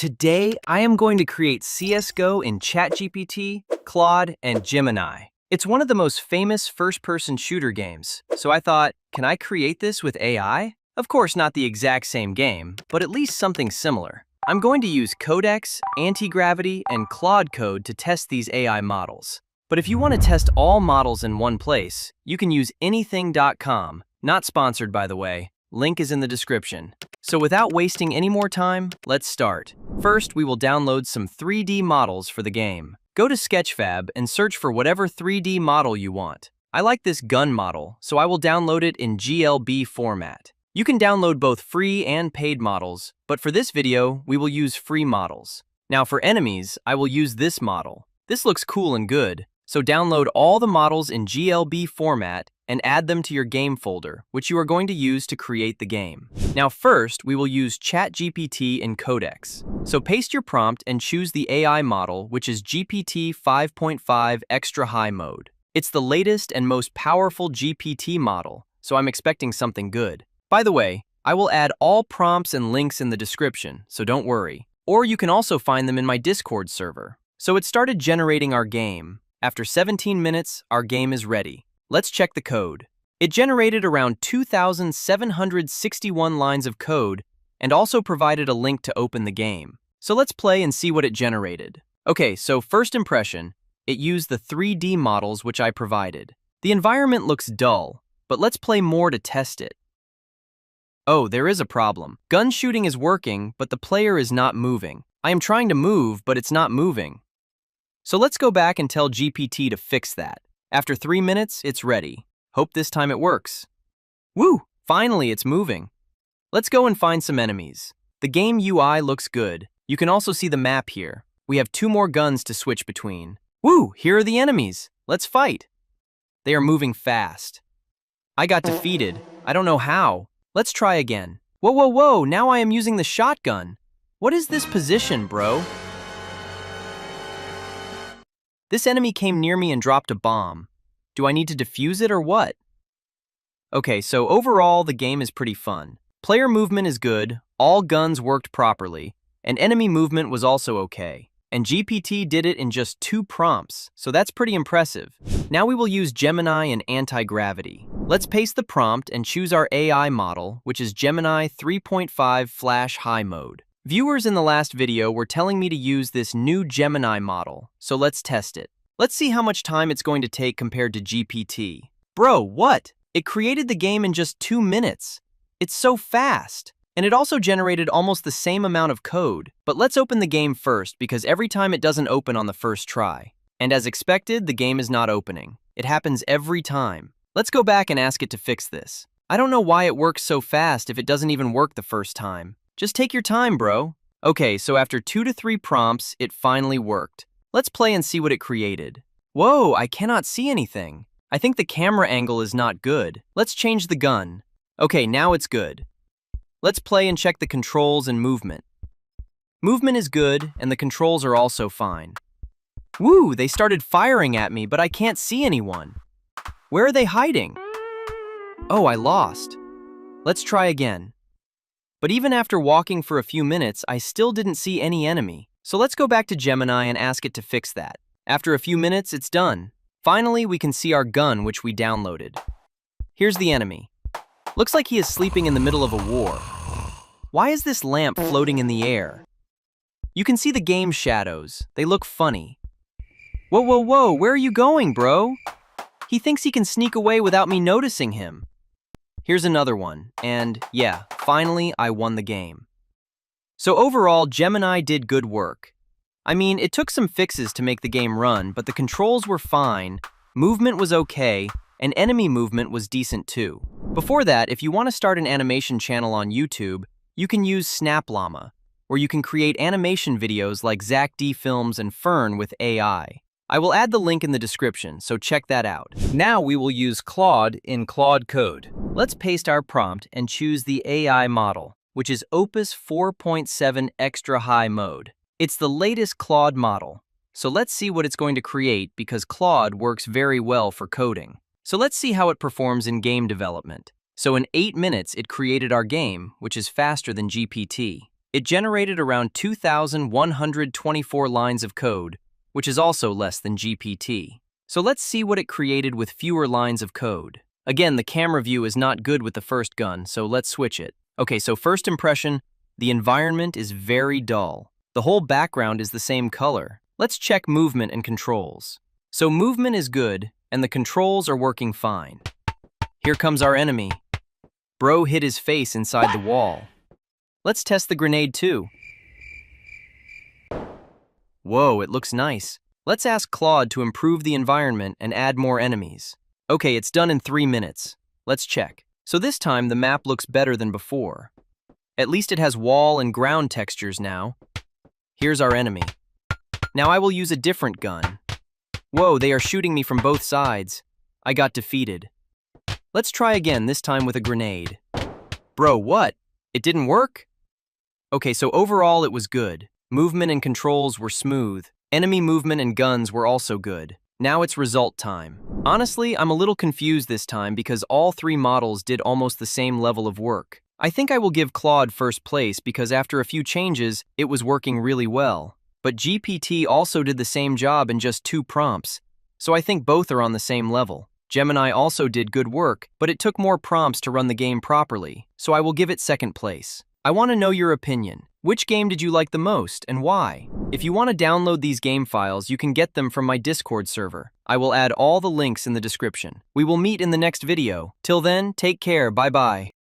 Today, I am going to create CSGO in ChatGPT, Claude, and Gemini. It's one of the most famous first-person shooter games, so I thought, can I create this with AI? Of course, not the exact same game, but at least something similar. I'm going to use Codex, Anti-Gravity, and Claude Code to test these AI models. But if you want to test all models in one place, you can use anything.com, not sponsored by the way. Link is in the description. So without wasting any more time, let's start. First, we will download some 3D models for the game. Go to Sketchfab and search for whatever 3D model you want. I like this gun model, so I will download it in GLB format. You can download both free and paid models, but for this video, we will use free models. Now for enemies, I will use this model. This looks cool and good, so download all the models in GLB format and add them to your game folder, which you are going to use to create the game. Now first, we will use ChatGPT in Codex. So paste your prompt and choose the AI model, which is GPT 5.5 Extra High Mode. It's the latest and most powerful GPT model, so I'm expecting something good. By the way, I will add all prompts and links in the description, so don't worry. Or you can also find them in my Discord server. So it started generating our game. After 17 minutes, our game is ready. Let's check the code. It generated around 2,761 lines of code and also provided a link to open the game. So let's play and see what it generated. Okay, so first impression, it used the 3D models which I provided. The environment looks dull, but let's play more to test it. Oh, there is a problem. Gun shooting is working, but the player is not moving. I am trying to move, but it's not moving. So let's go back and tell GPT to fix that. After 3 minutes, it's ready. Hope this time it works. Woo! Finally, it's moving. Let's go and find some enemies. The game UI looks good. You can also see the map here. We have 2 more guns to switch between. Woo! Here are the enemies. Let's fight. They are moving fast. I got defeated. I don't know how. Let's try again. Whoa, whoa, whoa! Now I am using the shotgun. What is this position, bro? This enemy came near me and dropped a bomb. Do I need to defuse it or what? Okay, so overall, the game is pretty fun. Player movement is good, all guns worked properly, and enemy movement was also okay. And GPT did it in just 2 prompts, so that's pretty impressive. Now we will use Gemini and Anti-Gravity. Let's paste the prompt and choose our AI model, which is Gemini 3.5 Flash High Mode. Viewers in the last video were telling me to use this new Gemini model, so let's test it. Let's see how much time it's going to take compared to GPT. Bro, what? It created the game in just 2 minutes. It's so fast. And it also generated almost the same amount of code. But let's open the game first because every time it doesn't open on the first try. And as expected, the game is not opening. It happens every time. Let's go back and ask it to fix this. I don't know why it works so fast if it doesn't even work the first time. Just take your time, bro. Okay, so after 2 to 3 prompts, it finally worked. Let's play and see what it created. Whoa, I cannot see anything. I think the camera angle is not good. Let's change the gun. Okay, now it's good. Let's play and check the controls and movement. Movement is good, and the controls are also fine. Woo, they started firing at me, but I can't see anyone. Where are they hiding? Oh, I lost. Let's try again. But even after walking for a few minutes, I still didn't see any enemy. So let's go back to Gemini and ask it to fix that. After a few minutes, it's done. Finally, we can see our gun, which we downloaded. Here's the enemy. Looks like he is sleeping in the middle of a war. Why is this lamp floating in the air? You can see the game shadows. They look funny. Whoa, whoa, whoa, where are you going, bro? He thinks he can sneak away without me noticing him. Here's another one, and yeah, finally I won the game. So overall, Gemini did good work. I mean, it took some fixes to make the game run, but the controls were fine, movement was okay, and enemy movement was decent too. Before that, if you want to start an animation channel on YouTube, you can use SnapLlama, where you can create animation videos like Zach D Films and Fern with AI. I will add the link in the description, so check that out. Now we will use Claude in Claude Code. Let's paste our prompt and choose the AI model, which is Opus 4.7 Extra High Mode. It's the latest Claude model. So let's see what it's going to create because Claude works very well for coding. So let's see how it performs in game development. So in 8 minutes, it created our game, which is faster than GPT. It generated around 2,124 lines of code, which is also less than GPT. So let's see what it created with fewer lines of code. Again, the camera view is not good with the first gun, so let's switch it. Okay, so first impression, the environment is very dull. The whole background is the same color. Let's check movement and controls. So movement is good, and the controls are working fine. Here comes our enemy. Bro hit his face inside the wall. Let's test the grenade too. Whoa, it looks nice. Let's ask Claude to improve the environment and add more enemies. Okay, it's done in 3 minutes. Let's check. So this time the map looks better than before. At least it has wall and ground textures now. Here's our enemy. Now I will use a different gun. Whoa, they are shooting me from both sides. I got defeated. Let's try again, this time with a grenade. Bro, what? It didn't work? Okay, so overall it was good. Movement and controls were smooth. Enemy movement and guns were also good. Now it's result time. Honestly, I'm a little confused this time because all 3 models did almost the same level of work. I think I will give Claude first place because after a few changes, it was working really well. But GPT also did the same job in just 2 prompts, so I think both are on the same level. Gemini also did good work, but it took more prompts to run the game properly, so I will give it second place. I want to know your opinion. Which game did you like the most and why? If you want to download these game files, you can get them from my Discord server. I will add all the links in the description. We will meet in the next video. Till then, take care, bye-bye.